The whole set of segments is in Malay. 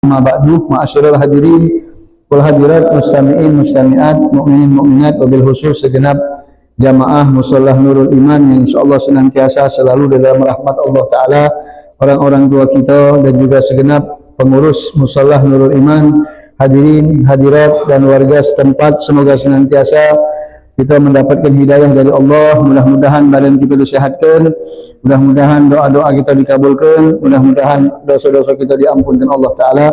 Amma ba'du, ma'asyiral hadirin wal hadirat, mustami'in mustami'at, mukminin mukminat, wabil khusus segenap jamaah musholah Nurul Iman yang insyaallah senantiasa selalu dalam rahmat Allah Ta'ala, orang-orang tua kita dan juga segenap pengurus musholah Nurul Iman, hadirin, hadirat dan warga setempat, semoga senantiasa kita mendapatkan hidayah dari Allah. Mudah-mudahan badan kita disehatkan, mudah-mudahan doa-doa kita dikabulkan, mudah-mudahan dosa-dosa kita diampunkan Allah Ta'ala.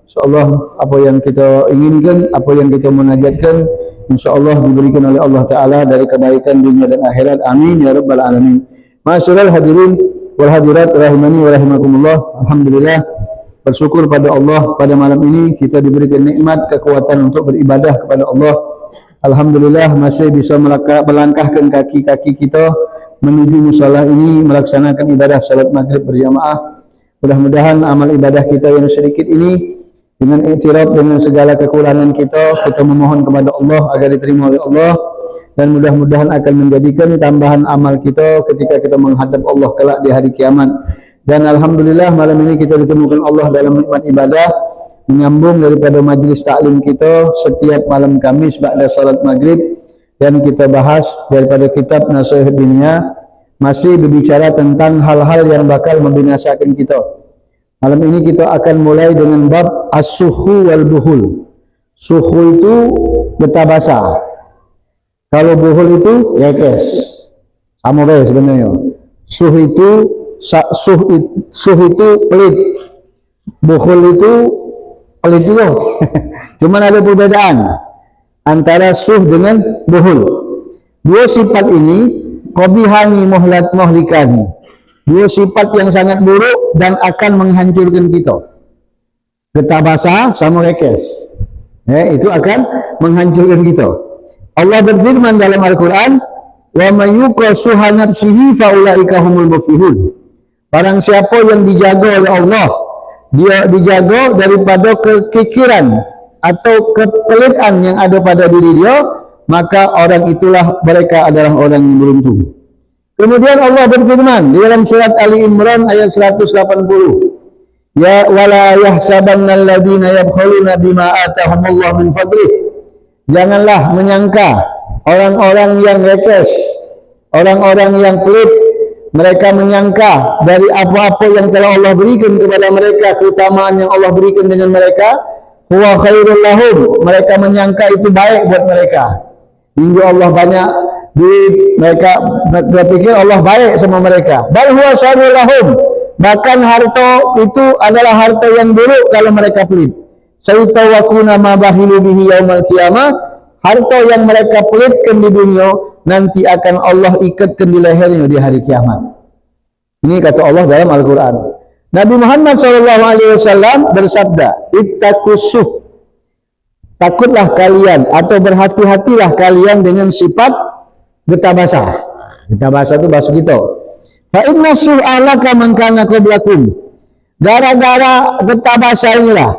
InsyaAllah apa yang kita inginkan, apa yang kita munajatkan, InsyaAllah diberikan oleh Allah Ta'ala dari kebaikan dunia dan akhirat. Amin ya Rabbal Alamin. Ma'asyiral hadirin wal hadirat rahimani wa rahimakumullah. Alhamdulillah, bersyukur pada Allah pada malam ini kita diberikan nikmat kekuatan untuk beribadah kepada Allah. Alhamdulillah masih bisa melangkahkan kaki-kaki kita menuju musholah ini melaksanakan ibadah salat maghrib berjamaah. Mudah-mudahan amal ibadah kita yang sedikit ini dengan iktiraf dengan segala kekurangan kita memohon kepada Allah agar diterima oleh Allah, dan mudah-mudahan akan menjadikan tambahan amal kita ketika kita menghadap Allah kelak di hari kiamat. Dan alhamdulillah malam ini kita ditemukan Allah dalam nikmat ibadah, menyambung daripada majlis taklim kita setiap malam Kamis ba'da salat maghrib, dan kita bahas daripada kitab Nasihat Diniyah, masih berbicara tentang hal-hal yang bakal membinasakan kita. Malam ini kita akan mulai dengan bab as-suhu wal buhul. Suhu itu getah basah, kalau buhul itu rekes, sama baik sebenarnya. Suhu itu pelit, buhul itu pelit juga. Cuma ada perbedaan antara suh dengan buhul. Dua sifat ini qabihani muhlikani, dua sifat yang sangat buruk dan akan menghancurkan kita. Getah basah sama rekes, itu akan menghancurkan kita. Allah berfirman dalam Al-Quran, wa may yuqa suha nafsihi fa ulaika humul muflihun. Barang siapa yang dijaga oleh Allah, dia dijaga daripada kekikiran atau kepelitan yang ada pada diri dia, maka orang itulah mereka adalah orang yang beruntung. Kemudian Allah berfirman di dalam surat Ali Imran ayat 180, ya wala yahsabanna alladhina yabkhuluna bima atahumullah min fadlih. Janganlah menyangka orang-orang yang rekes, orang-orang yang pelit, mereka menyangka dari apa-apa yang telah Allah berikan kepada mereka, keutamaan yang Allah berikan dengan mereka, huwa khairul lahum, mereka menyangka itu baik buat mereka. Hingga Allah banyak duit, mereka berpikir Allah baik sama mereka. Bal huwa syarrul lahum, bahkan harta itu adalah harta yang buruk kalau mereka pelit. Sayutawakuna ma bahilu bihi yaumal qiyamah, harta yang mereka pelitkan di dunia nanti akan Allah ikatkan di lehernya di hari kiamat. Ini kata Allah dalam Al-Quran. Nabi Muhammad SAW bersabda, ittaqusuh, takutlah kalian atau berhati-hatilah kalian dengan sifat getah basah. Getah basah itu bahasa kita. Fa inna su'alaka man kana qablakum. Gara-gara getah basah inilah,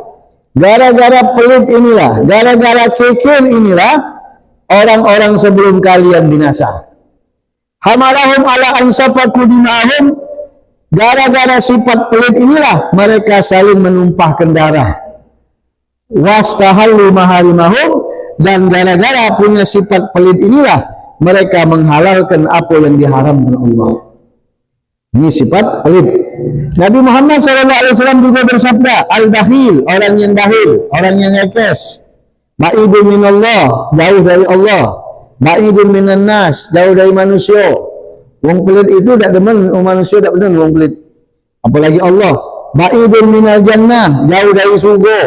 gara-gara pelit inilah, gara-gara kikir inilah, orang-orang sebelum kalian binasa. Hamalahum ala ansafaku dima'ahum, gara-gara sifat pelit inilah mereka saling menumpahkan darah. Wastahallu maharimahum, dan gara-gara punya sifat pelit inilah mereka menghalalkan apa yang diharamkan Allah. Ini sifat pelit. Nabi Muhammad SAW juga bersabda, al-bakhil, orang yang bakhil, orang yang ngekes, ba'idun minallah, jauh dari Allah, ba'idun minan nas, jauh dari manusia. Wong pelit itu tak demen, manusia tak demen wong pelit, apalagi Allah. Ba'idun minal jannah, jauh dari surga.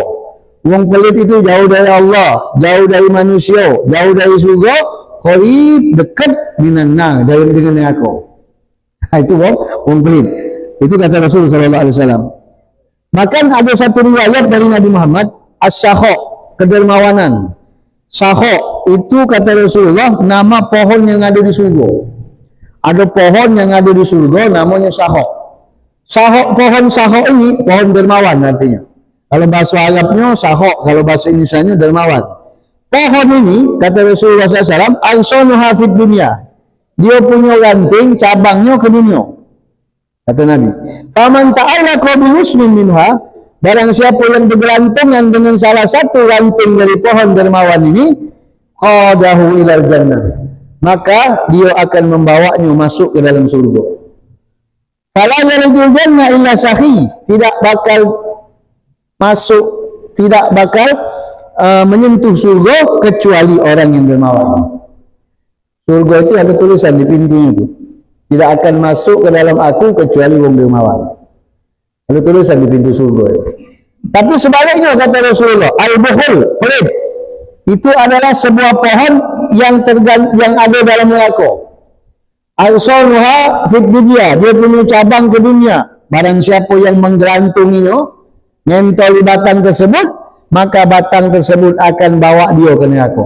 Wong pelit itu jauh dari Allah, jauh dari manusia, jauh dari surga, qarib, dekat minan nar, dari dengan neraka. Itu wong pelit. Itu kata Rasul SAW. Bahkan ada satu riwayat dari Nabi Muhammad, as-sakha, kedermawanan. Sakha itu kata Rasulullah nama pohon yang ada di surga. Ada pohon yang ada di surga namanya sakha. Pohon sakha ini pohon dermawan artinya. Kalau bahasa Arabnya sakha, kalau bahasa Indonesianya dermawan. Pohon ini kata Rasulullah SAW, ansanuha fid dunya, dia punya ranting cabangnya ke dunia. Kata Nabi, faman ta'alaqa bi husnin minha, barang siapa yang bergelantungan dengan salah satu ranting dari pohon dermawan ini, qadahu ilal jannah, maka dia akan membawanya masuk ke dalam surga. Fala yarijul jannah illa syahi, tidak bakal masuk, tidak bakal menyentuh surga kecuali orang yang dermawan. Surga itu ada tulisan di pintunya itu, tidak akan masuk ke dalam aku kecuali wong dermawan. Ada tulisan di pintu surga itu. Tapi sebaliknya kata Rasulullah, al-bukhul, pelit, itu adalah sebuah pohon yang ada dalam neraka. Al-sarha fit dunya, dia punya cabang ke dunia. Barang siapa yang menggelantunginya, mentoli batang tersebut, maka batang tersebut akan bawa dia ke neraka.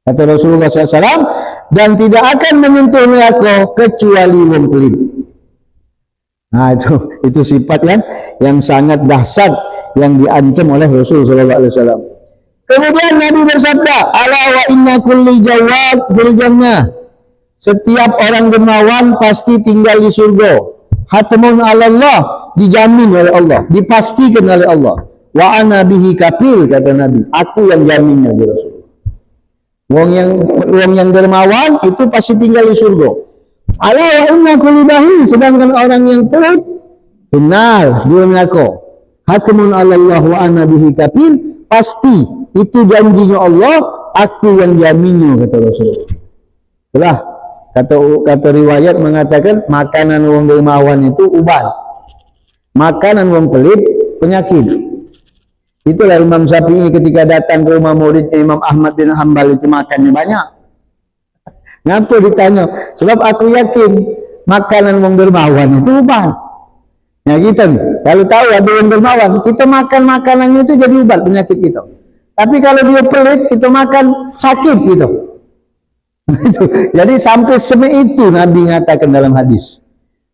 Kata Rasulullah SAW, dan tidak akan menyentuh neraka kecuali wong pelit. Nah, itu sifat yang sangat dahsyat yang diancam oleh Rasulullah SAW. Kemudian Nabi bersabda, ala wa inna kulli jawad fil jannah, setiap orang dermawan pasti tinggal di surga. Hatmun ala Allah, dijamin oleh Allah, dipastikan oleh Allah. Wa ana bihi kafil, kata Nabi, aku yang jaminnya di Rasul. Wong yang dermawan itu pasti tinggal di surga. Ala wa inna kulli bahi, sedangkan orang yang pelit benar dia neraka. Hatmun ala Allah wa ana bihi kafil, pasti itu janjinya Allah, aku yang jaminnya, kata Rasulullah. Itulah kata riwayat mengatakan makanan wong dermawan itu ubat, makanan wong pelit penyakit. Itulah Imam Syafi'i ketika datang ke rumah muridnya Imam Ahmad bin Hanbal itu makannya banyak. Ngapa ditanya? Sebab aku yakin makanan wong dermawan itu ubat. Nah kita kalau tahu ada wong dermawan, kita makan makanannya itu jadi ubat penyakit kita. Tapi kalau dia pelit, kita makan sakit gitu. Jadi sampai itu Nabi mengatakan dalam hadis.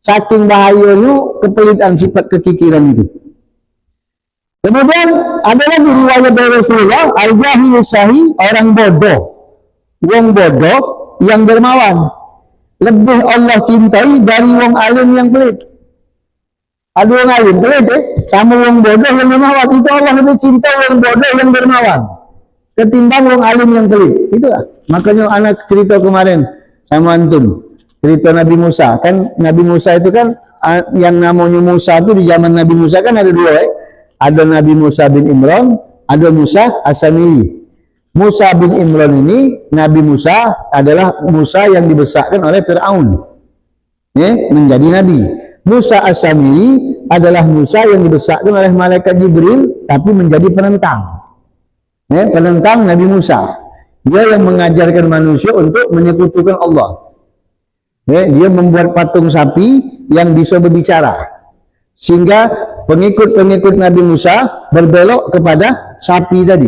Saking bahayanya kepelitan sifat kekikiran itu. Kemudian ada lagi riwayat dari Rasulullah, al-jahilu sahi, orang bodoh, wong bodoh yang dermawan, lebih Allah cintai dari wong alim yang pelit. Ada wong alim pelit sama wong bodoh yang dermawan, itu Allah lebih cinta wong bodoh yang dermawan ketimbang wong alim yang pelit. Itulah makanya anak cerita kemarin sama antum, cerita Nabi Musa. Kan Nabi Musa itu kan yang namanya Musa itu di zaman Nabi Musa kan ada dua ada Nabi Musa bin Imran, ada Musa As-Samiri. Musa bin Imran ini, Nabi Musa adalah Musa yang dibesarkan oleh Fir'aun menjadi Nabi. Musa As-Samiri adalah Musa yang dibesarkan oleh Malaikat Jibril tapi menjadi penentang. Penentang Nabi Musa. Dia yang mengajarkan manusia untuk menyekutukan Allah. Dia membuat patung sapi yang bisa berbicara. Sehingga pengikut-pengikut Nabi Musa berbelok kepada sapi tadi.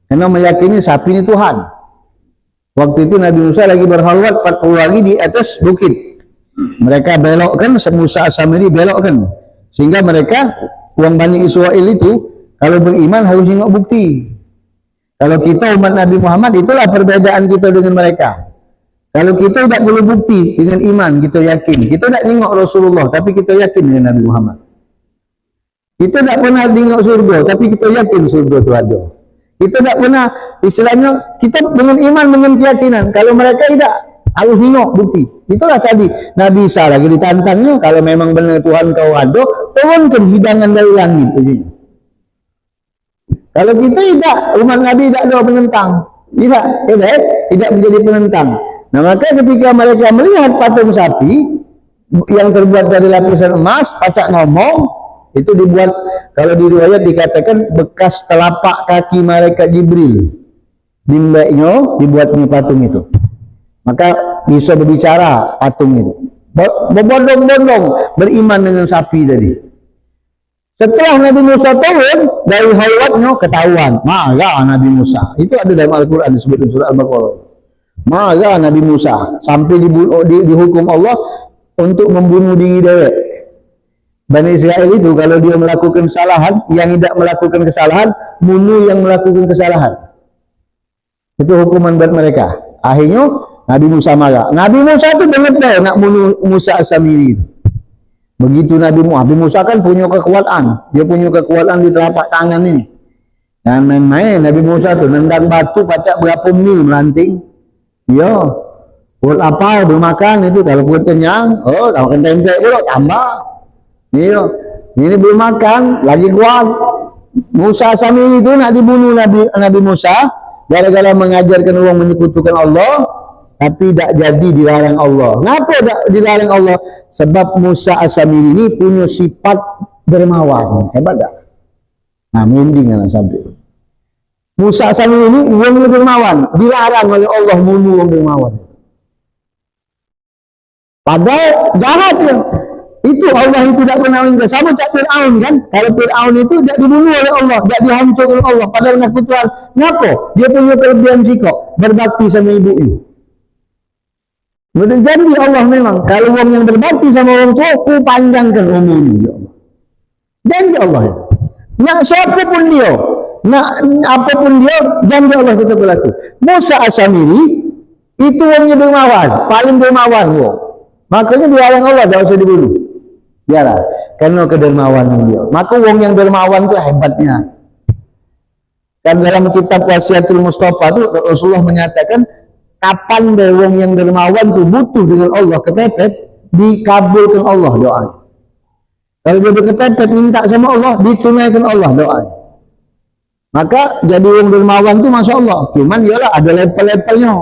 Karena meyakini sapi ini Tuhan. Waktu itu Nabi Musa lagi berhalwat 40 hari di atas bukit. Mereka belokkan, Musa As-Samiri belokkan. Sehingga mereka, orang Bani Israel itu, kalau beriman harus tengok bukti. Kalau kita umat Nabi Muhammad, itulah perbedaan kita dengan mereka. Kalau kita tidak perlu bukti dengan iman, kita yakin. Kita tidak tengok Rasulullah, tapi kita yakin dengan Nabi Muhammad. Kita tidak pernah tengok surga, tapi kita yakin surga itu ada. Kita tidak pernah, istilahnya, kita dengan iman, dengan keyakinan. Kalau mereka tidak, harus tengok bukti. Itulah tadi, Nabi Isa lagi ditantangnya, kalau memang benar Tuhan kau ada, turunkan hidangan dari langit. Kalau kita tidak, umat Nabi tidak ada penentang. Tidak menjadi penentang. Nah maka ketika mereka melihat patung sapi yang terbuat dari lapisan emas, pacak ngomong, itu dibuat, kalau di riwayat dikatakan bekas telapak kaki malaikat Jibril. Bimbeknya dibuatnya patung itu. Maka bisa berbicara patung itu. Berbondong-bondong beriman dengan sapi tadi. Setelah Nabi Musa turun dari halwatnya ketahuan, marah Nabi Musa. Itu ada dalam Al-Quran disebut surah Al-Baqarah. Marah Nabi Musa sampai dihukum Allah untuk membunuh diri dewek. Bani Israel itu kalau dia melakukan kesalahan, yang tidak melakukan kesalahan, bunuh yang melakukan kesalahan. Itu hukuman buat mereka. Akhirnya Nabi Musa marah. Nabi Musa itu benar nak bunuh Musa As-Samiri. Begitu Nabi Musa kan punya kekuatan. Dia punya kekuatan di telapak tangan ini. Dan main-main Nabi Musa tu nendang batu pacak berapa mil melanting. Ya. Perut lapar bermakan itu, kalau perut kenyang, kalau makan tempe pula tambah. Ya. Ini belum makan, lagi kuat. Musa Samiri itu nak dibunuh Nabi Musa gara-gara mengajarkan orang menyekutukan Allah. Tapi tak jadi dilarang Allah. Kenapa tak dilarang Allah? Sebab Musa As-Samiri ini punya sifat dermawan. Hebat tak? Nah, mending kan sampai. Musa As-Samiri ini orang dermawan. Dilarang oleh Allah bunuh orang dermawan. Padahal jahat ya. Itu Allah itu tak pernah minta. Sama cak Fir'aun kan? Kalau Fir'aun itu tak dibunuh oleh Allah. Tak dihancurkan oleh Allah. Padahal nak Tuhan. Kenapa? Dia punya kelebihan sikap. Berbakti sama ibu ini. Janji Allah memang, kalau orang yang berbakti sama orang tua, ku panjangkan umurnya, ya Allah. Janji Allah ya. Nak siapa pun dia, nak apapun dia, janji Allah tetap berlaku. Musa As-Samiri itu orangnya dermawan, paling dermawan orang. Makanya dilarang Allah, tak usah dibunuh. Yalah, karena kedermawanan dia. Maka orang yang dermawan itu hebatnya. Dan dalam kitab Wasiatul Mustafa itu Rasulullah menyatakan, kapan orang yang dermawan tu butuh dengan Allah kepepet, dikabulkan Allah doa. Kalau dia kepepet minta sama Allah, ditunaikan Allah doa. Maka jadi orang dermawan tu masya Allah. Cuman ialah ada level-levelnya.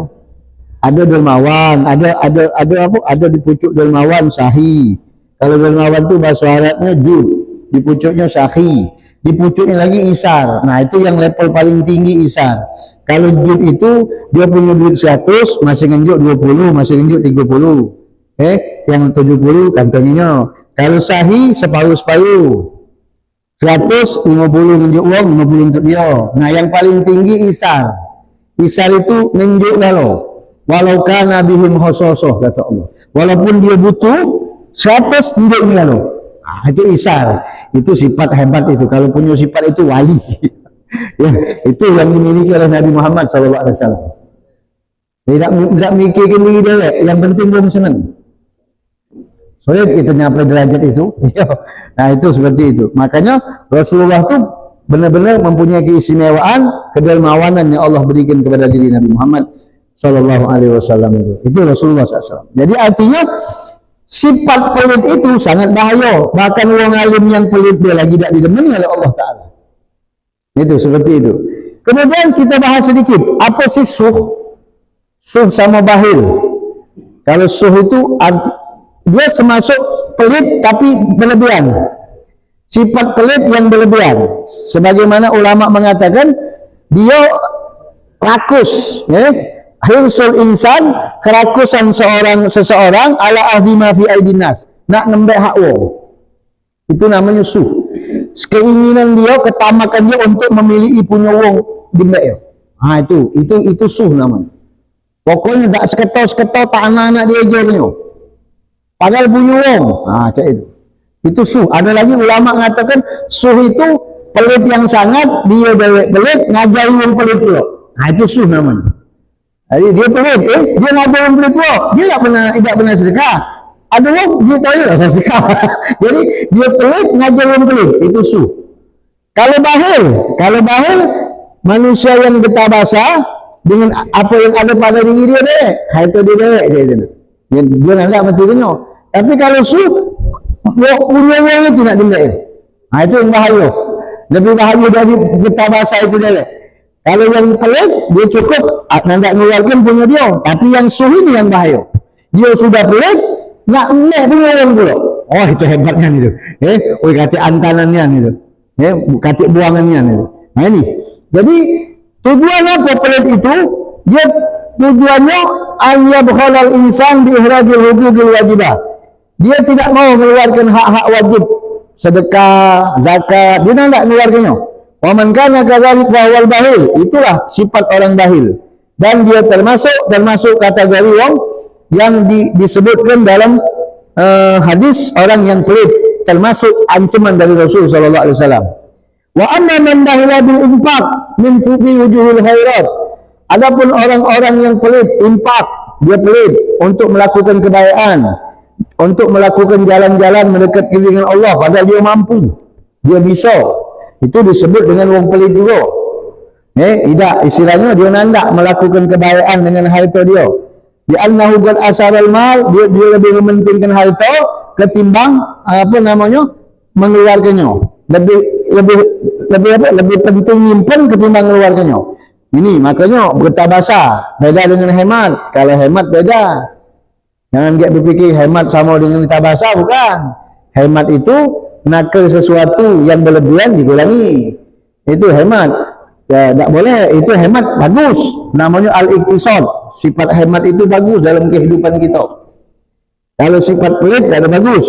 Ada dermawan, ada di pucuk dermawan sahi. Kalau dermawan tu bahasa Arabnya jud, di pucuknya sahi, di pucuknya lagi isar. Nah itu yang level paling tinggi isar. Kalau jud itu dia punya duit 100, masih ngenjuk 20, masih ngenjuk 30. Yang 70 kantongnya. Kalau sahi separuh-separuh. 150 ngenjuk uang, 50 untuk dia. Nah, yang paling tinggi isar. Isar itu ngenjuk lalu. Walau kana bihim khososoh kata Allah. Walaupun dia butuh 100 ngenjuk lalu. Ah, itu isar. Itu sifat hebat itu. Kalau punya sifat itu wali. Ya, itu yang dimiliki oleh Nabi Muhammad SAW. Tidak mikirkan diri dia, yang penting dia senang. Soalnya kita nyampe derajat itu. Nah itu seperti itu. Makanya Rasulullah itu benar-benar mempunyai keistimewaan, kedermawanan yang Allah berikan kepada diri Nabi Muhammad SAW itu. Itu Rasulullah SAW. Jadi artinya sifat pelit itu sangat bahaya. Bahkan orang alim yang pelit dia lagi tidak didemani oleh Allah Ta'ala. Itu seperti itu. Kemudian kita bahas sedikit apa sih suh? Suh sama bahil. Kalau suh itu dia termasuk pelit tapi berlebihan. Sifat pelit yang berlebihan. Sebagaimana ulama mengatakan dia rakus, ya. Hirsul insan, kerakusan seseorang ala ahdi ma fi aidinas. Nak nembek hak wong. Itu namanya suh. Keinginan dia, ketamakan dia untuk memiliki punya wong di mbak. Nah itu suh namanya. Pokoknya tak seketul tak anak-anak dia ajarnya. Padahal punya wong. Nah cak itu. Itu suh. Ada lagi ulama mengatakan suh itu pelit yang sangat, dia dewek pelit, ngajari wong pelit dia. Nah itu suh namanya. Jadi dia pelit, dia ngajari wong pelit dia. Dia tidak pernah sedekah. Ada orang dia tahu lah sedekah. Jadi dia pelit ngajar orang pelit, itu suh. Kalau bahil manusia yang bertabasa dengan apa yang ada pada diri dia deh, itu dia deh, dia nak betul. Tapi kalau suh, punya orang itu nak dendam. Nah itu yang bahaya. Lebih bahaya dari bertabasa itu deh. Kalau yang pelit dia cukup nak mengeluarkan punya dia, tapi yang suh ini yang bahaya. Dia sudah pelit, nak enek punya orang pula. Oh itu hebatnya itu. Kata antanannya itu. Kata buangannya itu. Nah ini. Jadi tujuan apa pelit itu? Dia tujuannya ayyabkhalal insan bi ihrajil huquqil wajibah. Dia tidak mau mengeluarkan hak-hak wajib, sedekah, zakat, dia tidak mengeluarkannya. Wa man kana kadzalik fa huwal bahil. Itulah sifat orang bahil. Dan dia termasuk kategori orang yang disebutkan dalam hadis orang yang pelit, termasuk ancaman dari Rasul sallallahu alaihi wasallam. Wa amma man bahila bil infaq min fi wujuhil khairat. Adapun orang-orang yang pelit infak, dia pelit untuk melakukan kebaikan untuk melakukan jalan-jalan mendekat dengan Allah padahal dia mampu, dia bisa. Itu disebut dengan wong pelit juga. Tidak, istilahnya dia nandak melakukan kebaikan dengan harta dia. Di annahu qad asaral mal, dia lebih mementingkan harta ketimbang mengeluarkannya. Lebih penting nyimpen ketimbang mengeluarkannya. Ini makanya bertabasa beda dengan hemat. Kalau hemat beda. Jangan berpikir hemat sama dengan tabasa, bukan. Hemat itu nakal sesuatu yang berlebihan dikurangi. Itu hemat. Ya, tak boleh. Itu hemat bagus. Namanya al-iktisad. Sifat hemat itu bagus dalam kehidupan kita. Kalau sifat pelit tak ada bagus.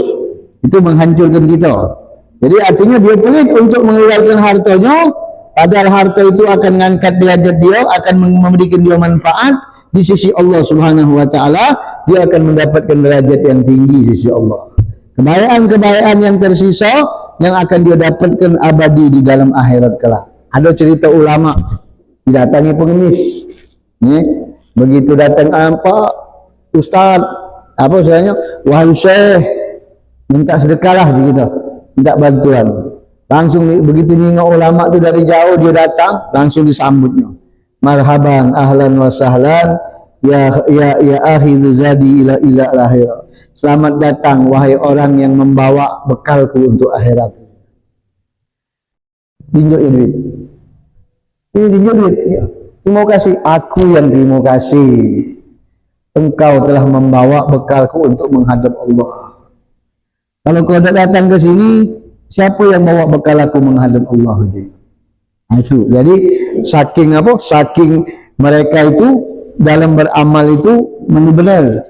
Itu menghancurkan kita. Jadi artinya dia pelit untuk mengeluarkan hartanya, padahal harta itu akan mengangkat derajat dia, akan memberikan dia manfaat di sisi Allah Subhanahu wa taala, dia akan mendapatkan derajat yang tinggi di sisi Allah. Kebaikan-kebaikan yang tersisa yang akan dia dapatkan abadi di dalam akhirat kelak. Ada cerita ulama didatangi pengemis. Begitu datang Ustaz, usahanya, wahai Syekh, minta sedekahlah begitu. Minta bantuan. Langsung begitu nengok ulama tu dari jauh dia datang, langsung disambutnya. Marhaban, ahlan wa sahlan, ya akhidhu zadi ila akhirah. Selamat datang wahai orang yang membawa bekalku untuk akhirat. Tunjuk duit. Ini tunjuk duit. Terima kasih, aku yang terima kasih. Engkau telah membawa bekalku untuk menghadap Allah. Kalau kau datang ke sini, siapa yang bawa bekal aku menghadap Allah? Itu. Jadi saking mereka itu dalam beramal itu benar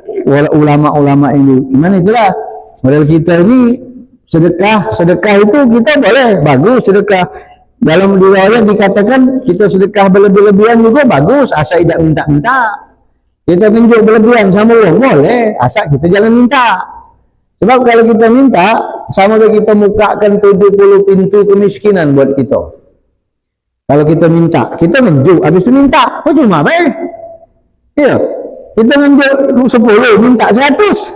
ulama-ulama ini. Gimana itulah? Model kita ini sedekah itu kita boleh, bagus sedekah. Dalam riwayat dikatakan kita sedekah berlebih-lebihan juga bagus, asal tidak minta-minta. Kita tunjuk berlebihan sama orang boleh, asal kita jangan minta. Sebab kalau kita minta, sama kita mukakan 70 pintu kemiskinan buat kita. Kalau kita minta, kita menjuk, habis itu minta, cuma apa? Iya, kita menjuk 10, minta 100.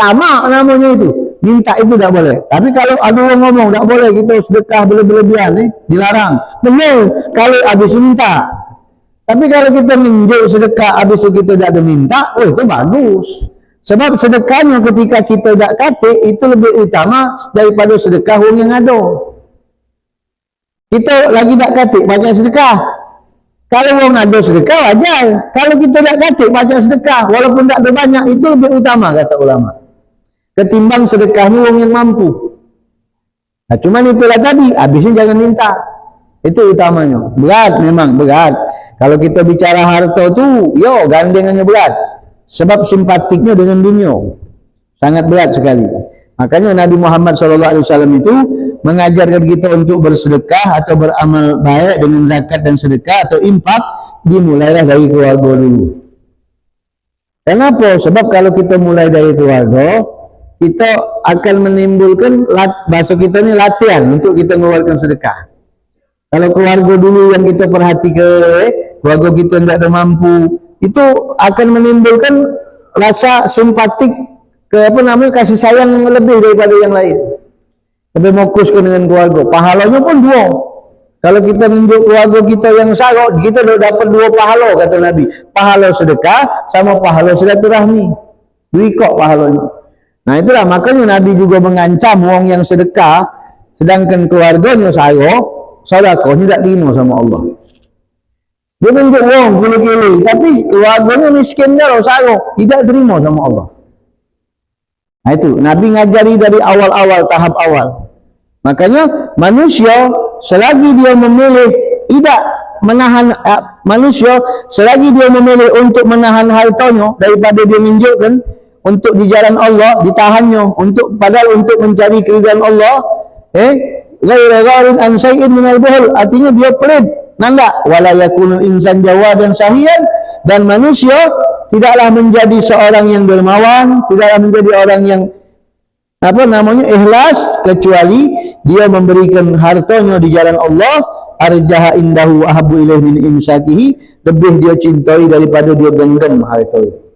Tamak namanya itu. Minta itu tak boleh. Tapi kalau ada orang ngomong tak boleh, kita sedekah berlebihan, dilarang. Benar, kalau habis minta. Tapi kalau kita menjuk sedekah, habis itu kita tak ada minta, itu bagus. Sebab sedekahnya ketika kita tak kata itu lebih utama daripada sedekah orang yang ada. Kita lagi tak kata baca sedekah. Kalau orang ada sedekah wajar. Kalau kita tak kata baca sedekah walaupun tak ada banyak, itu lebih utama kata ulama. Ketimbang sedekahnya orang yang mampu. Nah, cuman itulah tadi, habisnya jangan minta. Itu utamanya. Berat memang berat. Kalau kita bicara harta tu, gandengannya berat. Sebab simpatiknya dengan dunia sangat berat sekali. Makanya Nabi Muhammad SAW itu mengajarkan kita untuk bersedekah atau beramal baik dengan zakat dan sedekah atau infak, dimulailah dari keluarga dulu. Kenapa? Sebab kalau kita mulai dari keluarga, kita akan menimbulkan bahasa kita ini latihan untuk kita mengeluarkan sedekah. Kalau keluarga dulu yang kita perhatikan, keluarga kita tidak ada mampu, itu akan menimbulkan rasa simpatik kasih sayang yang lebih daripada yang lain. Lebih fokuskan dengan keluarga. Pahalanya pun 2. Kalau kita menunjuk keluarga kita yang sarok, kita dapat 2 pahala kata Nabi. Pahala sedekah sama pahala silaturahmi. 2 kok pahalanya. Nah itulah makanya Nabi juga mengancam orang yang sedekah, sedangkan keluarganya sarok, sedekahnya tak terima sama Allah. Dia tunjuk wong kili-kili, tapi keluarganya miskin dah, sarok, tidak terima sama Allah. Nah itu, Nabi ngajari dari awal-awal, tahap awal. Makanya manusia selagi dia memilih tidak menahan selagi dia memilih untuk menahan hartanya daripada dia menunjukkan untuk di jalan Allah, ditahannya padahal untuk mencari keridhaan Allah, ghairin an syai'in minal buhul, artinya dia pelit. Nanda wala yakunul insan jawadan sahiyan, dan manusia tidaklah menjadi seorang yang dermawan, tidaklah menjadi orang yang ikhlas, kecuali dia memberikan hartanya di jalan Allah, arjaha indahu ahabbu ilaihi min imsakihi, lebih dia cintai daripada dia genggam harta itu.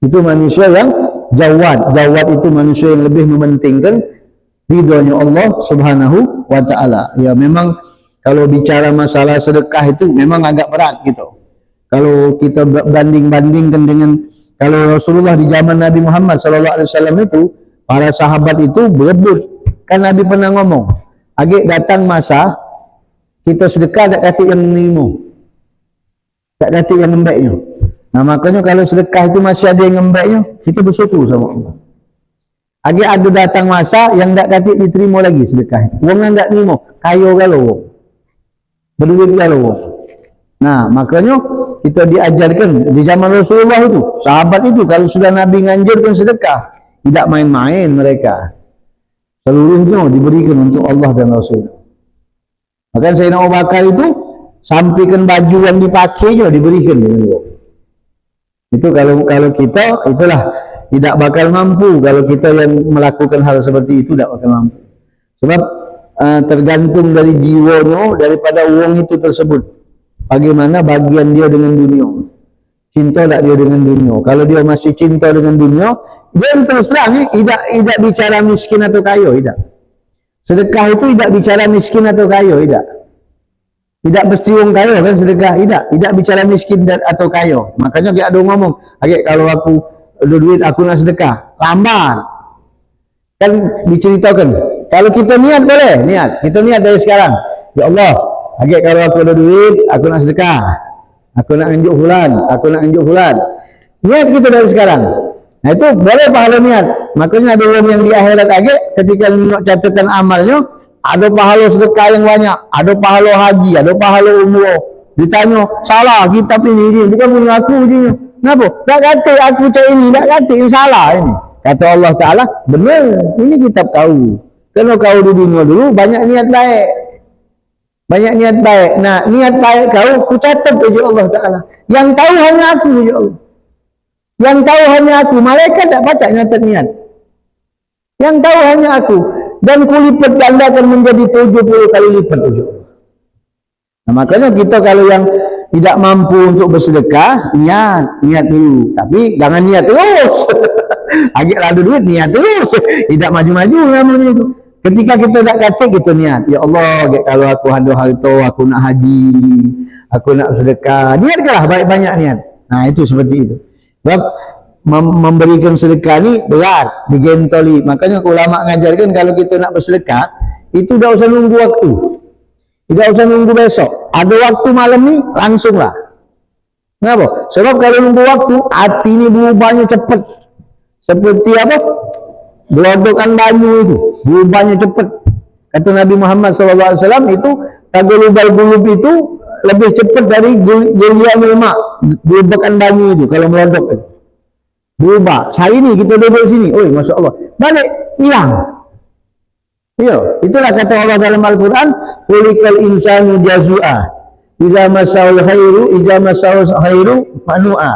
Itu manusia yang Jawad. Jawad itu manusia yang lebih mementingkan ridhonya Allah Subhanahu wa taala. Ya, memang kalau bicara masalah sedekah itu memang agak berat gitu. Kalau kita banding-bandingkan dengan kalau Rasulullah di zaman Nabi Muhammad sallallahu alaihi wasallam itu, para sahabat itu berebut. Kan Nabi pernah ngomong, agak datang masa kita sedekah tak kata yang menerima, tak kata yang ngembeknya. Nah, makanya kalau sedekah itu masih ada yang ngembeknya, kita bersyukur sama Allah. Agak ada datang masa yang tak kata diterima lagi sedekah. Wong yang tak terima, kaya kalau berduit kalau. Nah, makanya kita diajarkan di zaman Rasulullah itu, sahabat itu kalau sudah Nabi nganjurkan sedekah, tidak main-main mereka. Seluruhnya diberikan untuk Allah dan Rasul. Maka Sayyidina Abu Bakar itu sampaikan baju yang dipakainya diberikan. Itu kalau kita itulah tidak bakal mampu kalau kita yang melakukan hal seperti itu tidak bakal mampu. Sebab tergantung dari jiwanya daripada uang itu tersebut. Bagaimana bagian dia dengan dunia? Cinta tak dia dengan dunia? Kalau dia masih cinta dengan dunia, dia terus terang tidak bicara miskin atau kaya, tidak. Sedekah itu tidak bicara miskin atau kaya, tidak. Tidak mesti orang kaya kan sedekah, tidak bicara miskin atau kaya. Makanya dia ada ngomong, kalau aku ada duit aku nak sedekah, lambat. Kan diceritakan. Kalau kita niat boleh, kita niat dari sekarang. Ya Allah, kalau aku ada duit, aku nak sedekah. Aku nak unjuk fulan. Niat kita dari sekarang. Nah, itu boleh pahala niat. Makanya ada orang yang di akhirat ketika menengok catatan amalnya, ada pahala sedekah yang banyak, ada pahala haji, ada pahala umrah. Ditanya, salah kitab ini bukan punya aku je. Kenapa? Tak kata aku cakap ini, tak kata ini salah ini. Kata Allah Ta'ala, benar, ini kitab kau. Kena kau di dunia dulu, banyak niat baik. Nah, niat baik kau, ku catat aja Allah Ta'ala. Yang tahu hanya aku aja Allah. Yang tahu hanya aku. Malaikat tak baca nyatat niat. Yang tahu hanya aku. Dan ku lipat gandakan menjadi 70 kali lipat aja. Nah, makanya kita kalau yang tidak mampu untuk bersedekah, niat dulu. Tapi jangan niat terus. Agak ada duit, niat terus. Tidak maju-maju namanya itu. Ketika kita tak kata, kita niat. Ya Allah, kalau aku ada harta, aku nak haji, aku nak sedekah. Niatkanlah banyak niat. Nah, itu seperti itu. Sebab memberikan sedekah ni berat, digentoli. Makanya ulama ngajarkan kalau kita nak bersedekah, itu tak usah nunggu waktu. Tidak usah nunggu besok. Ada waktu malam ni, langsunglah. Kenapa? Sebab kalau nunggu waktu, hati ni berubahnya cepat. Seperti apa? Gelodokan banyu itu berubahnya cepat. Kata Nabi Muhammad SAW itu tagolubal gulub itu lebih cepat dari gelian lemak. Gelodokan banyu itu kalau melodok itu berubah. Hari ini kita duduk sini, oi masya Allah, balik hilang. Iya, itulah kata Allah dalam Al-Quran, kulikal insanu jazua, iza masahul khairu manu'a,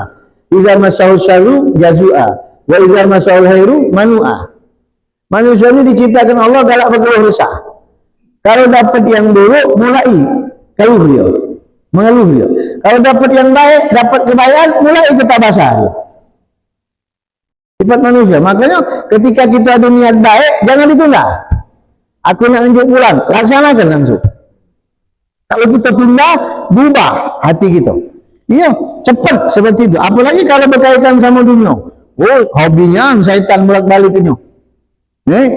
iza masahul syarru jazua, wa iza masahul khairu manu'a. Manusia ini diciptakan Allah galak berkeluh resah. Kalau dapat yang buruk, mulai keluh dia, mengeluh dia. Kalau dapat yang baik, dapat kebaikan, mulai ketabasah dia. Sifat manusia. Makanya ketika kita ada niat baik, jangan ditunda. Aku nak unjuk bulan, laksanakan langsung. Kalau kita tunda, berubah hati kita. Iya, cepat seperti itu. Apalagi kalau berkaitan sama dunia. Oh, hobinya syaitan bolak-baliknya.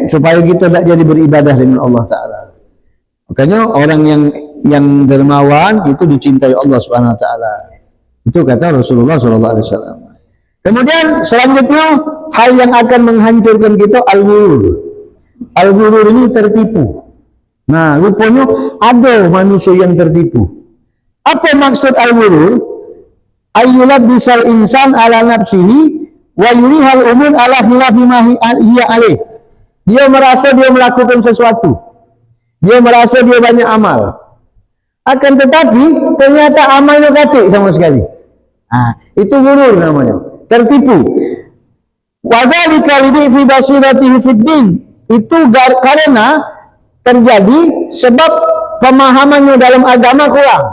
Supaya kita tak jadi beribadah dengan Allah Ta'ala. Makanya orang yang dermawan itu dicintai Allah Subhanahu Wa Ta'ala. Itu kata Rasulullah SAW. Kemudian selanjutnya hal yang akan menghancurkan kita al-ghurur. Al-ghurur ini tertipu. Nah, rupanya ada manusia yang tertipu. Apa maksud al-ghurur? Ayyulab bisal insan ala nafsihi wa yurihal umur ala khilafi ma hiya alaih. Dia merasa dia melakukan sesuatu. Dia merasa dia banyak amal. Akan tetapi ternyata amalnya katik sama sekali. Itu ghurur namanya. Tertipu. Wa dzalika li fi basiratihi fid din. Itu karena terjadi sebab pemahamannya dalam agama kurang.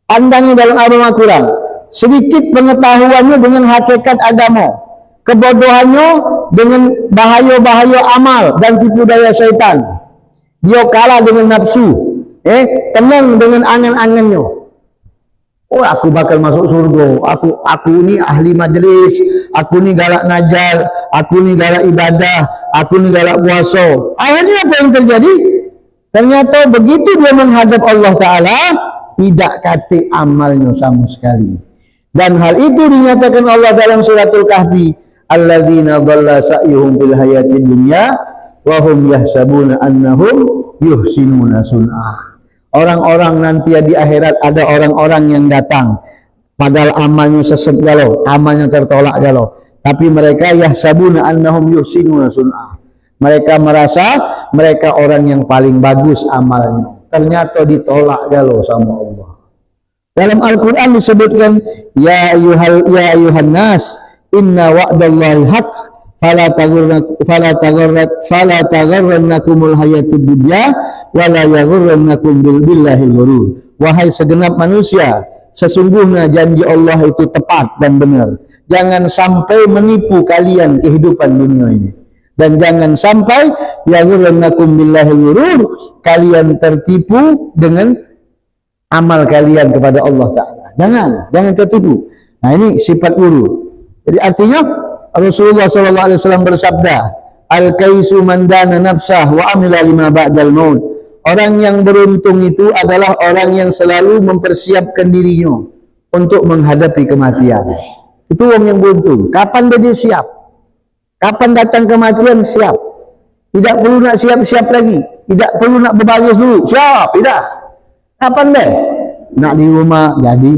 Pandangnya dalam agama kurang. Sedikit pengetahuannya dengan hakikat agama. kebodohannya dengan bahaya-bahaya amal dan tipu daya syaitan. Dia kalah dengan nafsu, tenang dengan angan-angannya. Oh, aku bakal masuk surga. Aku ni ahli majlis, aku ni galak ngajar, aku ni galak ibadah, aku ni galak puasa. Akhirnya apa yang terjadi? Ternyata begitu dia menghadap Allah Ta'ala, tidak kata amalnya sama sekali. Dan hal itu dinyatakan Allah dalam suratul Kahfi, alladzina dhalla sa'yuhum fil hayatid dunya wa hum yahsabuna annahum yuhsinuna sun'ah. Orang-orang nanti di akhirat ada orang-orang yang datang padahal amalnya sesat galau, amalnya tertolak galau, tapi mereka yahsabuna annahum yuhsinuna sun'ah. Mereka merasa mereka orang yang paling bagus amalnya, ternyata ditolak galau sama Allah. Dalam Al-Quran disebutkan, ya ayuhan nas, inna wa'dallahi haq, fala tagharrannakumul hayatud dunya, wala yaghurrannakum billahil ghurur. Wahai segenap manusia, sesungguhnya janji Allah itu tepat dan benar. Jangan sampai menipu kalian kehidupan dunia ini. Dan jangan sampai yaghurrannakum billahil ghurur, kalian tertipu dengan amal kalian kepada Allah Ta'ala. Jangan tertipu. Nah, ini sifat guru. Jadi artinya Rasulullah SAW bersabda, al-kaisu man dana nafsah wa amila lima ba'dal maut. Orang yang beruntung itu adalah orang yang selalu mempersiapkan dirinya untuk menghadapi kematian. Itu orang yang beruntung. Kapan dia siap? Kapan datang kematian, siap. Tidak perlu nak siap-siap lagi. Tidak perlu nak berbaris dulu. Siap, tidak. Kapan deh? Nak di rumah, jadi.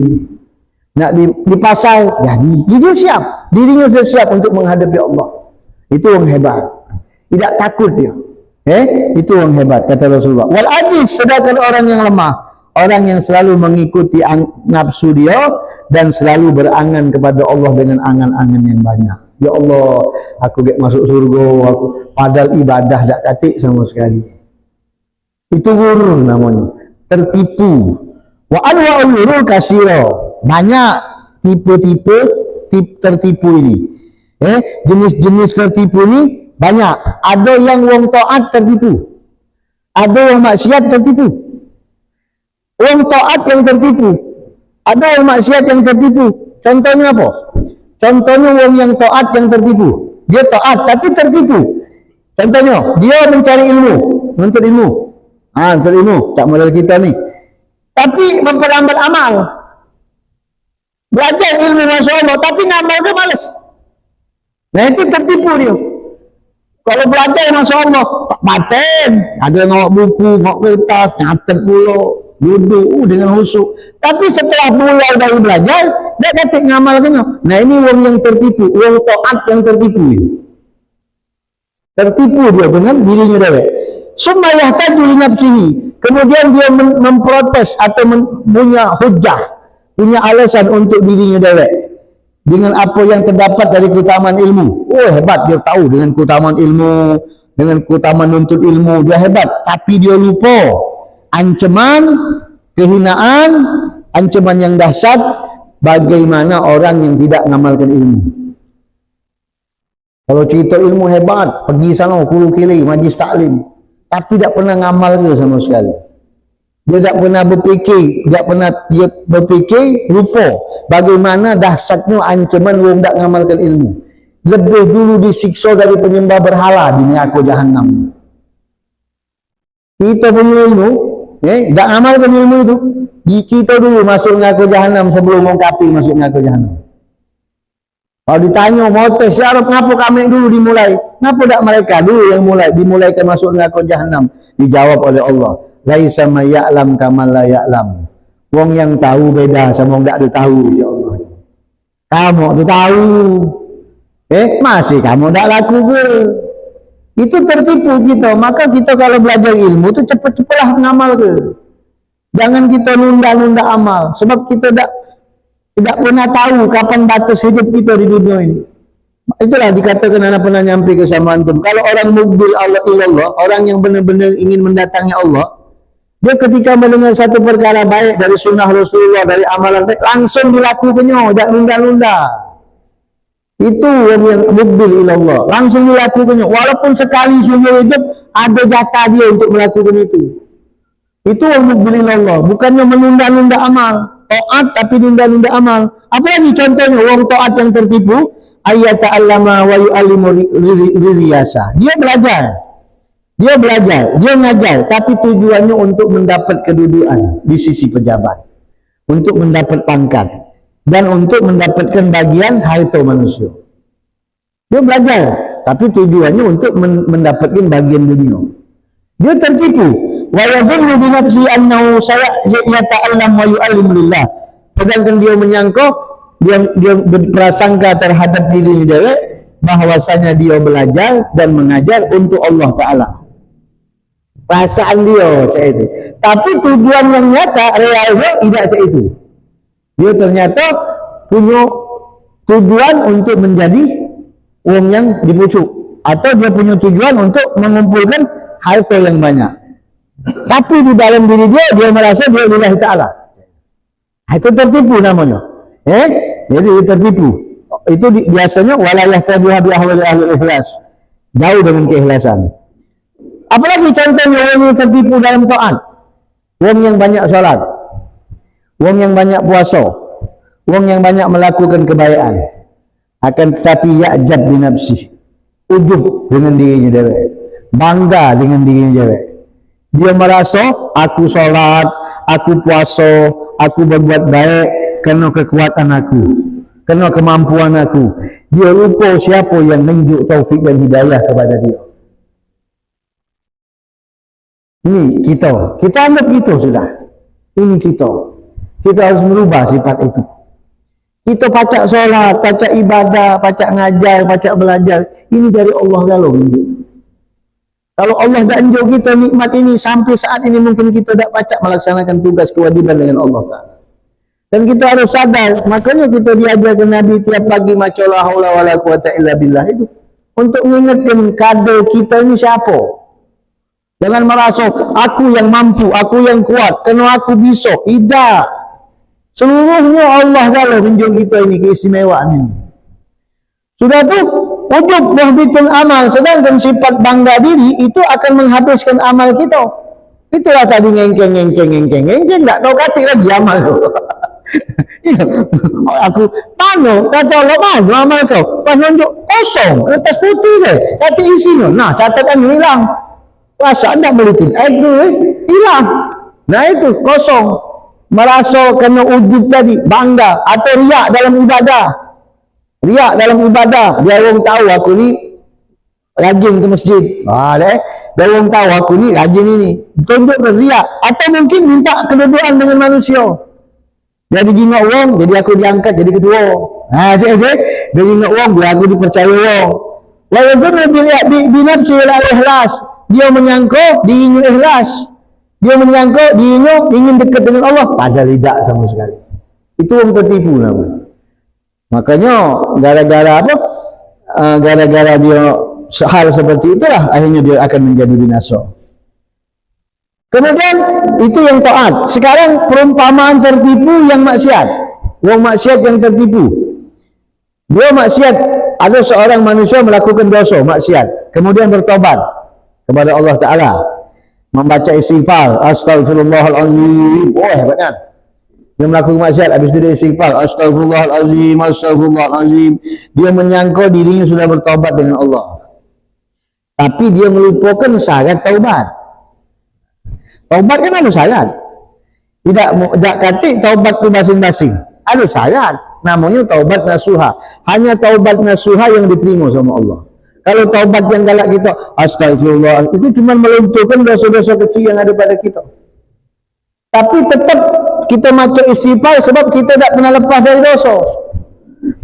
Nak di pasar, jadi. Dia siap. Dirinya sudah siap untuk menghadapi Allah. Itu orang hebat. Tidak takut dia. Itu orang hebat, kata Rasulullah. Wal ajiz, sedangkan orang yang lemah. Orang yang selalu mengikuti nafsu dia dan selalu berangan kepada Allah dengan angan-angan yang banyak. Ya Allah, aku get masuk surga, aku padahal ibadah tak katik sama sekali. Itu ghurur namanya. Tertipu. Wa anwa'ul ghurur katsira. Banyak tipe-tipe tertipu ini. Jenis-jenis tertipu ini banyak. Ada yang wong taat tertipu. Ada yang maksiat tertipu. Wong taat yang tertipu. Ada yang maksiat yang tertipu. Contohnya apa? Contohnya wong yang taat yang tertipu. Dia taat tapi tertipu. Contohnya, dia mencari ilmu, menuntut ilmu. Menuntut ilmu, tak modal kita ni. Tapi memperlambat amal. Belajar ilmu Masya Allah, tapi ngamal ke malas. Nah itu tertipu dia. Kalau belajar Masya Allah, tak paten. Ada yang ngawak buku, ngawak kertas, nyatet pula, duduk dengan husuk. Tapi setelah mulai dari belajar, dia kata ngamal kena. Nah ini orang yang tertipu, orang taat yang tertipu. Tertipu dia dengan dirinya dewek. Sumayah tadu li nafsihi. Kemudian dia memprotes atau punya hujah, punya alasan untuk dirinya dewek dengan apa yang terdapat dari keutamaan ilmu. Oh hebat, dia tahu dengan keutamaan ilmu, dengan keutamaan nuntut ilmu, dia hebat. Tapi dia lupa ancaman, kehinaan, ancaman yang dahsyat bagaimana orang yang tidak mengamalkan ilmu. Kalau cerita ilmu hebat, pergi sana kulu kili majlis taklim, tapi tak pernah ngamal ke sama sekali. Dia tak pernah berfikir, lupa bagaimana dahsyatnya ancaman orang tak mengamalkan ilmu. Lebih dulu disiksa dari penyembah berhala di neraka jahanam. Kita punya ilmu, tak amalkan ilmu itu, kita dulu masuk neraka jahanam sebelum orang kafir masuk neraka jahanam. Kalau ditanya mau tes syarab, ngapa kami dulu dimulai? Ngapa tak mereka dulu yang dimulaikan masuk neraka jahanam? Dijawab oleh Allah, laisa may ya'lam kama la ya'lam. Wong yang tahu beda sama wong tak ada tahu, ya Allah. Kamu tu tahu, masih kamu tak laku ke? Itu tertipu kita. Maka kita kalau belajar ilmu tu cepat-cepatlah mengamal ke. Jangan kita nunda-nunda amal, sebab kita tidak pernah tahu kapan batas hidup kita di dunia ini. Itulah dikatakan anak pernah nyampe ke sama antum. Kalau orang mukbil Allah, orang yang benar-benar ingin mendatangi Allah, dia ketika mendengar satu perkara baik dari sunnah Rasulullah, dari amalan baik, langsung dilakukannya, tidak nunda-nunda. Itu orang yang mukbil ilallah, langsung dilakukannya. Walaupun sekali seumur hidup ada jatah dia untuk melakukan itu. Itu orang mukbil ilallah, bukannya menunda-nunda amal. Taat tapi nunda-nunda amal. Apalagi contohnya orang taat yang tertipu, ayat ta'allama wa yu'allimu riyasa. Dia belajar, dia ngajar, tapi tujuannya untuk mendapat kedudukan di sisi pejabat, untuk mendapat pangkat, dan untuk mendapatkan bagian harta manusia. Dia belajar, tapi tujuannya untuk mendapatkan bagian dunia. Dia tertipu. Wa yadhunnu bi nafsi annahu yata'allam wa yu'allimu lillah. Sedangkan dia menyangka, dia berprasangka terhadap dirinya dia bahwasanya dia belajar dan mengajar untuk Allah Ta'ala. Perasaan dia macam itu. Tapi tujuan yang nyata, realnya tidak macam itu. Dia ternyata punya tujuan untuk menjadi orang yang dipucuk, atau dia punya tujuan untuk mengumpulkan harta yang banyak. Tapi di dalam diri dia merasa dia lillahi ta'ala. Itu tertipu namanya. Jadi dia tertipu. Itu biasanya wala yahtabiha bi ahwali ahli ikhlas. Jauh dengan keikhlasan. Apalagi contohnya orang yang tertipu dalam taat. Orang yang banyak salat, orang yang banyak puasa, orang yang banyak melakukan kebaikan, akan tetapi ya'jab bi nafsi, ujub dengan dirinya dia, bangga dengan dirinya dia. Dia merasa aku salat, aku puasa, aku berbuat baik kerana kekuatan aku, kerana kemampuan aku. Dia lupa siapa yang menunjuk taufik dan hidayah kepada dia. Ini kita anggap gitu sudah. Ini kita harus merubah sifat itu. Kita pacak solat, pacak ibadah, pacak ngajar, pacak belajar. Ini dari Allah lalu. Kalau Allah tak anjur kita nikmat ini, sampai saat ini mungkin kita tak pacak melaksanakan tugas kewajiban dengan Allah Ta'ala. Dan kita harus sadar, makanya kita diajarkan Nabi tiap pagi maca la haula wala quwata illa billah itu. Untuk mengingatkan kader kita ini siapa. Jangan merasa aku yang mampu, aku yang kuat, kerana aku bisa. Tidak. Seluruhnya Allah kalau tunjuk kita ini keistimewaan ini. Sudah tu, ujub muhbitul amal. Sedangkan sifat bangga diri itu akan menghabiskan amal kita. Itulah tadi ngengkeng. Tak tahu kata lagi amal tu. Aku mana kata Allah mana amal kau. Pas tunjuk kosong, kertas putih deh. Kata isinya. Nah, catatan hilang. Rasa tak boleh hilang. Nah itu kosong. Merasa kena ujub tadi, bangga atau riak dalam ibadah. Riak dalam ibadah, dia orang tahu aku ni rajin ke masjid. Dia orang tahu aku ni rajin ini. Tunjukkan riak atau mungkin minta kedudukan dengan manusia. Jadi jingat orang, jadi aku diangkat jadi ketua. Dia jingat orang, dia aku dipercaya orang. Walaupun bi nafsi la ikhlas. Dia menyangka dirinya ikhlas. Dia menyangka dirinya ingin dekat dengan Allah, padahal tidak sama sekali. Itu orang tertipu namanya. Makanya gara-gara apa? Gara-gara dia hal seperti itulah akhirnya dia akan menjadi binasa. Kemudian itu yang taat. Sekarang perumpamaan tertipu yang maksiat. Orang maksiat yang tertipu. Dia maksiat, ada seorang manusia melakukan dosa maksiat, kemudian bertobat kepada Allah Ta'ala, membaca istighfar, astagfirullahaladzim, hebatkan. Dia melakukan maksiat, habis itu dia istighfar, astagfirullahaladzim. Dia menyangka dirinya sudah bertobat dengan Allah, tapi dia melupakan syarat taubat. Taubat kan ada syarat. Tidak kata taubat itu masing-masing, ada syarat, namanya taubat nasuha. Hanya taubat nasuha yang diterima sama Allah. Kalau taubat yang galak kita, astagfirullah, itu cuma melunturkan dosa-dosa kecil yang ada pada kita. Tapi tetap kita maca istighfar sebab kita tak pernah lepas dari dosa.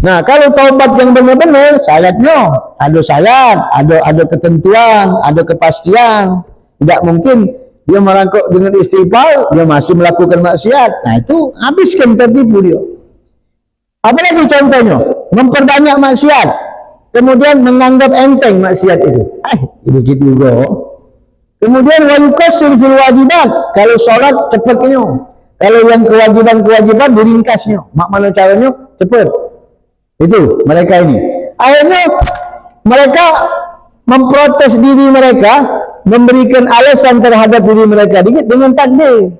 Nah, kalau taubat yang benar-benar, syaratnya ada syarat, ada ketentuan, ada kepastian. Tidak mungkin dia merangkak dengan istighfar, dia masih melakukan maksiat. Nah, itu habiskan tertipu dia. Apalagi contohnya, memperbanyak maksiat, kemudian menganggap enteng maksiat itu. Begitu juga. Kemudian wa yukassir fil wajibat. Kalau solat cepatnya. Kalau yang kewajiban-kewajiban diringkasnya. Mak mana caranya? Cepat. Itu mereka ini. Akhirnya mereka memprotes diri mereka, memberikan alasan terhadap diri mereka dengan takdir.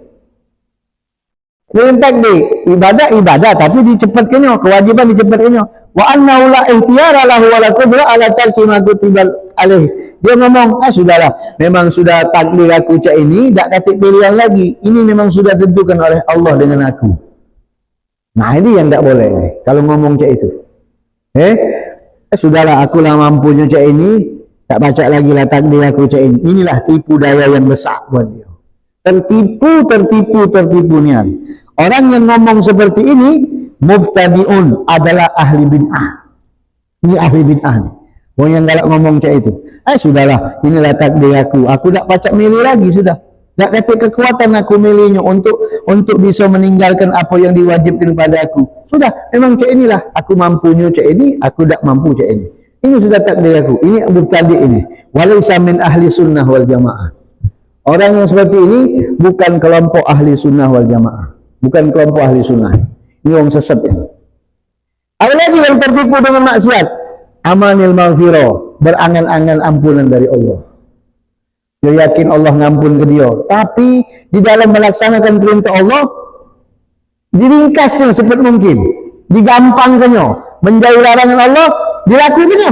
Dengan takdir, ibadah tapi dicepatkannya, kewajiban dicepatkannya. Wa annahu la ikhtiyara lahu wa la qudra ala tarki ma kutiba alaih. Dia ngomong, sudahlah, memang sudah takdir aku cak ini, tak kata pilihan lagi. Ini memang sudah tentukan oleh Allah dengan aku. Nah, ini yang tak boleh kalau ngomong cak itu. Sudahlah, aku lah mampunya cak ini, tak baca lagi lah takdir aku cak ini. Inilah tipu daya yang besar buat dia. Tertipu nian. Orang yang ngomong seperti ini mubtadi'un, adalah ahli bid'ah. Ini ahli bid'ah nih. Orang yang galak ngomong cak itu. Sudahlah, inilah takdir aku. Aku tak pacak milih lagi sudah. Tak kata kekuatan aku milihnya untuk bisa meninggalkan apa yang diwajibkan pada aku. Sudah, memang cak inilah. Aku mampunya cak ini, aku tak mampu cak ini. Ini sudah takdir aku. Ini mubtadi' ini. Walaysa min ahli sunnah wal jamaah. Orang yang seperti ini bukan kelompok ahli sunnah wal jamaah. Bukan kelompok ahli sunnah. Ini orang sesat ya. Ada lagi yang tertipu dengan maksiat. Amanil maghfirah, berangan-angan ampunan dari Allah. Dia yakin Allah ngampun ke dia. Tapi di dalam melaksanakan perintah Allah, diringkasnya cepat mungkin. Digampangkannya. Menjauh larangan Allah, dilakukannya.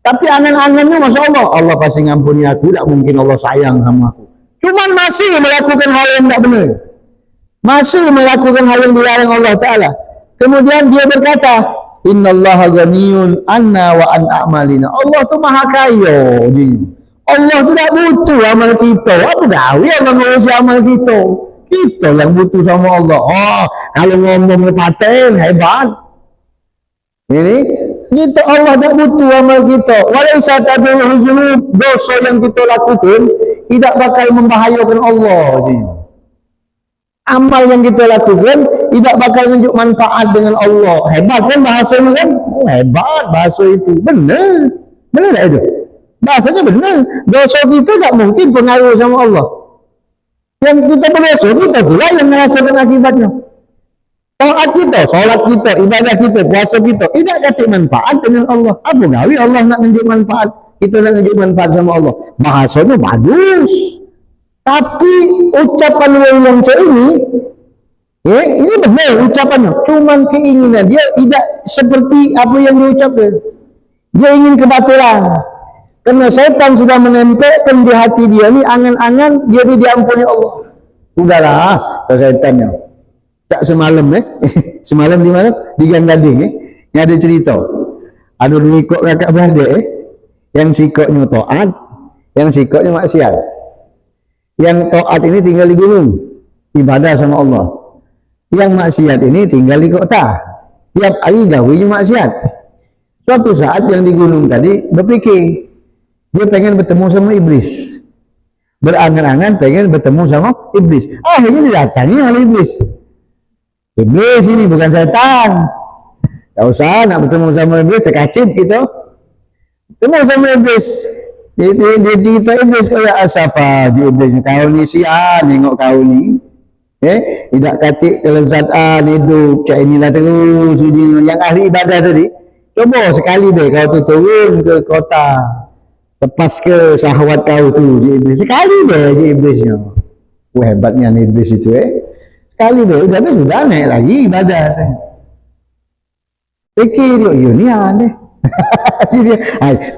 Tapi angan-angannya, Masya Allah, Allah pasti ngampuni aku, tak mungkin Allah sayang sama aku. Cuman masih melakukan hal yang tak benar. Masih melakukan hal yang dilarang Allah Ta'ala. Kemudian dia berkata, Innallaha ghaniyun anna wa an a'malina. Allah tu maha kaya. Allah tu tak butuh amal kita. Apa dawi Allah ngurusi amal kita? Kita yang butuh sama Allah. Kalau ngomong paten, hebat. Ini kita Allah tak butuh amal kita. Walaysa tadulul dzunub, dosa yang kita lakukan tidak bakal membahayakan Allah. Amal yang kita lakukan tidak bakal menunjuk manfaat dengan Allah. Hebat kan bahasa itu kan? Hebat bahasa itu. Benar. Benar tak itu? Bahasanya benar. Dosa kita tak mungkin pengaruh sama Allah. Yang kita berdosa, kita pula yang merasakan akibatnya. Taat kita, solat kita, ibadah kita, puasa kita, tidak kata manfaat dengan Allah. Apa gawi Allah nak menunjuk manfaat? Kita nak menunjuk manfaat sama Allah. Bahasanya bagus. Tapi ucapan yang ini, ini benar ucapannya. Cuman keinginan dia tidak seperti apa yang dia ucapkan. Dia ingin kebatilan. Karena setan sudah menempelkan di hati dia ni angan-angan dia diampuni Allah. Udahlah, setannya. Tak semalam semalam di mana? Di Gang Gading yang ada cerita. Ada dua ikut kakak beradik yang sikoknya taat, yang sikoknya maksiat. Yang taat ini tinggal di gunung, ibadah sama Allah. Yang maksiat ini tinggal di kota, tiap hari gawinya maksiat. Suatu saat yang di gunung tadi berpikir, dia pengen bertemu sama iblis. Berangan-angan pengen bertemu sama iblis. Akhirnya didatangi oleh iblis. Iblis ini bukan setan. Tak usah nak bertemu sama iblis, terkacip gitu. Bertemu sama iblis. Dia cerita iblis, ya asafa di iblis. Kau ni sian, tengok kau ni. Tidak katik kelezatan hidup. Cak inilah terus. Yang ahli ibadah tadi. Coba sekali deh kau tu turun ke kota. Lepas ke syahwat kau tu di iblis. Sekali deh di iblisnya. Hebatnya ni iblis itu sekali deh, udah tu sudah naik lagi ibadah. Fikir dia, ni aneh.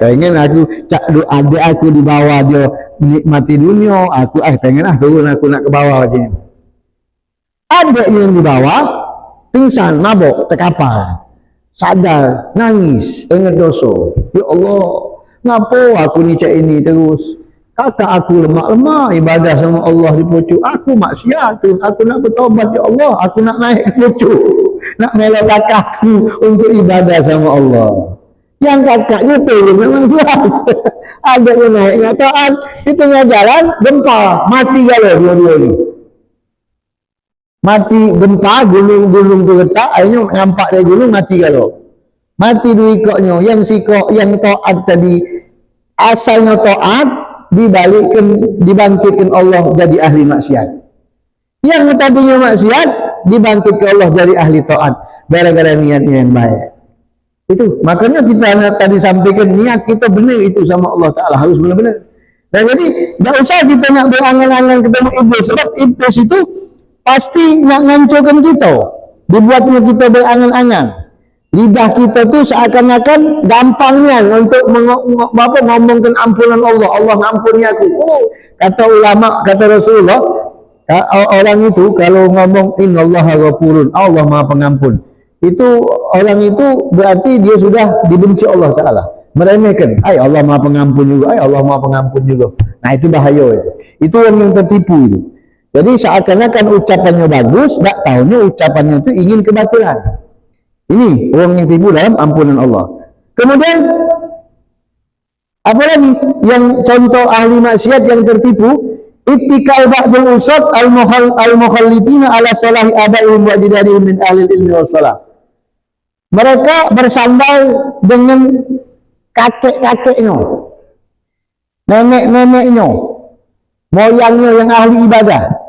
Pengen aku cak adik aku di bawah dia nikmati dunia, aku pengen turun aku nak ke bawah je. Adiknya yang di bawah pingsan, mabuk, terkapar, sadar, nangis, ingat dosa. Ya Allah, ngapa aku ni cak ini terus? Kakak aku lemak-lemak ibadah sama Allah di pucuk. Aku maksiat tu. Aku nak bertobat ya Allah. Aku nak naik ke pucuk. Nak melok kakakku untuk ibadah sama Allah. Yang kakaknya tu memang siap. Ada yang naik nak taat. Di tengah jalan gempa. Mati galau dua-dua ni. Mati gempa, gunung-gunung tu retak. Akhirnya nampak dari gunung mati galau. Mati dua ikutnya. Yang sikok, yang taat tadi. Asalnya taat. Dibangkitkan Allah jadi ahli maksiat. Yang tadinya maksiat dibangkitkan Allah jadi ahli taat gara-gara niatnya yang baik. Itu makanya kita tadi sampaikan niat kita benar itu sama Allah Ta'ala, harus benar-benar. Dan jadi tidak usah kita nak berangan-angan ketemu iblis, sebab iblis itu pasti nak ngancurkan kita, dibuatnya kita berangan-angan. Lidah kita tu seakan-akan gampangnya untuk ngomongkan ampunan Allah. Allah ngampuni aku. Oh, kata ulama, kata Rasulullah, orang itu kalau ngomong innallaha ghafurun, Allah Maha Pengampun, itu orang itu berarti dia sudah dibenci Allah Ta'ala, meremehkan. Allah Maha Pengampun juga, Allah Maha Pengampun juga. Nah itu bahaya itu yang tertipu itu. Jadi seakan-akan ucapannya bagus, tak tahunya ucapannya itu ingin kebatilan. Ini orang yang tipu dalam ampunan Allah. Kemudian apalagi yang contoh ahli maksiat yang tertipu, ittikal ba'dul usad al-mukhallitina ala salahi abaihim wa ajdadihim min ahli ilmi wa salah. Mereka bersandar dengan kakek-kakeknya, nenek-neneknya, moyangnya yang ahli ibadah.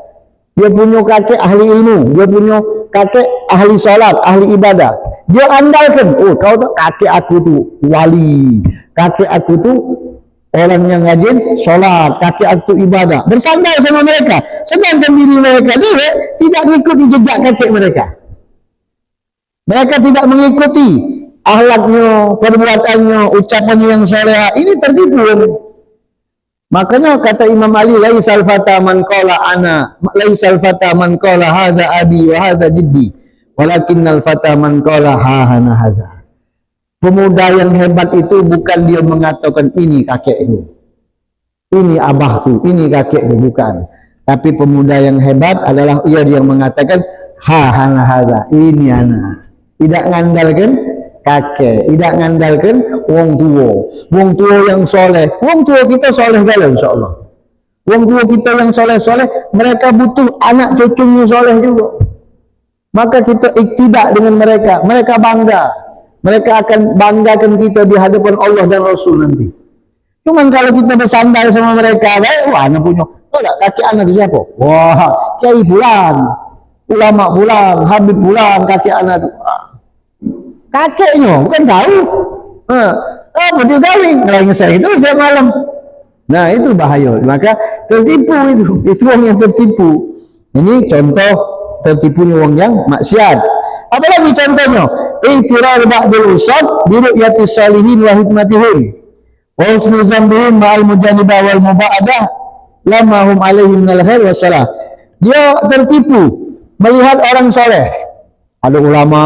Dia punya kakek ahli ilmu, dia punya kakek ahli salat, ahli ibadah. Dia andalkan, oh kau tahu kakek aku tu wali, kakek aku tu orang yang rajin salat, kakek aku tu ibadah. Bersandar sama mereka, sedangkan diri mereka dia tidak mengikuti jejak kakek mereka. Mereka tidak mengikuti akhlaknya, perbuatannya, ucapannya yang saleh. Ini tertipu. Makanya kata Imam Ali, laisal fata man qala ana, laisal fata man qala hadza abi wa hadza jiddi, walakinnal fata man qala ha hana hadza. Pemuda yang hebat itu bukan dia mengatakan ini kakekku, ini abahku, ini kakekku, bukan. Tapi pemuda yang hebat adalah ia yang mengatakan ha hana hadza, ini anak. Tidak ngandalkan kakek, tidak ngandalkan wong tua yang soleh. Wong tua kita soleh galau insyaAllah. Wong tua kita yang soleh-soleh, mereka butuh anak cucunya soleh juga. Maka kita iktidak dengan mereka, mereka bangga. Mereka akan banggakan kita di hadapan Allah dan Rasul nanti. Cuman kalau kita bersandar sama mereka, wah anak punya, oh tak, kaki anak itu siapa? Wah, Kiai Bulan, ulama Bulan, Habib Bulan, kaki anak itu. Kakeknya, bukan tahu. Betul kali, ngeleng-ngeseng itu setiap malam. Nah itu bahaya, maka tertipu itu orang yang tertipu. Ini contoh tertipunya orang yang maksiat. Apalagi contohnya, i'tirar ba'dul usad bi ru'yati salihin wa hikmatihim wa husnul zambihim ma'al mujanibah wal muba'adah lama hum alaihi minal khair wa salah. Dia tertipu melihat orang soleh, ada ulama,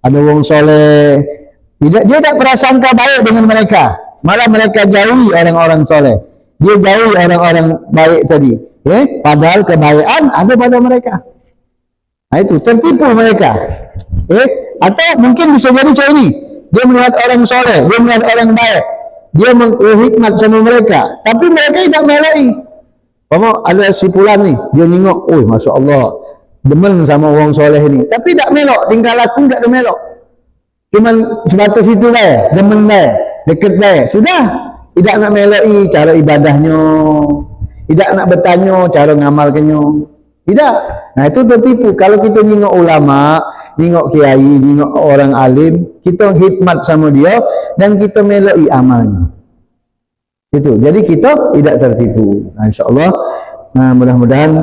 ada orang soleh, dia tidak prasangka baik dengan mereka, malah mereka jauhi orang-orang soleh, dia jauhi orang-orang baik tadi, padahal kebaikan ada pada mereka. Nah itu tertipu mereka. Atau mungkin bisa jadi macam ini, dia melihat orang soleh, dia melihat orang baik, dia menghikmat sama mereka, tapi mereka tidak melai. Ada si Fulan nih, dia nengok, oh masya Allah, demen sama orang soleh ini, tapi tak melok, tinggal laku tak ada melok, cuman sebatas itu lah, demen lah, dekat lah, sudah, tidak nak meloi cara ibadahnya, tidak nak bertanya cara ngamalkannya, tidak. Nah itu tertipu. Kalau kita nengok ulama, nengok kiai, nengok orang alim, kita hikmat sama dia dan kita meloi amalnya, itu, jadi kita tidak tertipu. Nah, insyaAllah, mudah-mudahan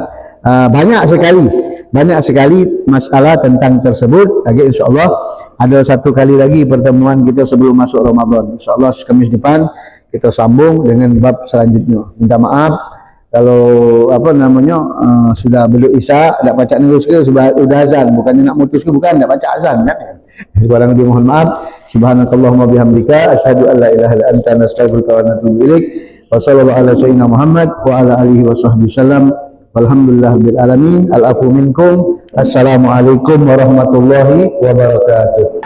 banyak sekali masalah tentang tersebut. Lagi insyaAllah ada satu kali lagi pertemuan kita sebelum masuk Ramadan. InsyaAllah Kamis depan kita sambung dengan bab selanjutnya. Minta maaf kalau sudah belum isya, tak baca nurus ke, sudah azan, bukannya nak mutus ke, bukan, tak baca azan kan. Barang lebih mohon maaf. Subhanakallahumma bihamdika asyhadu an la ilaha illa anta nastaghfiruka wa natubu ilaik. Wa sallallahu ala sayyidina Muhammad wa ala alihi wa sahbihi wasallam. Walhamdulillah bil alamin. Al afu minkum. Assalamualaikum warahmatullahi wabarakatuh.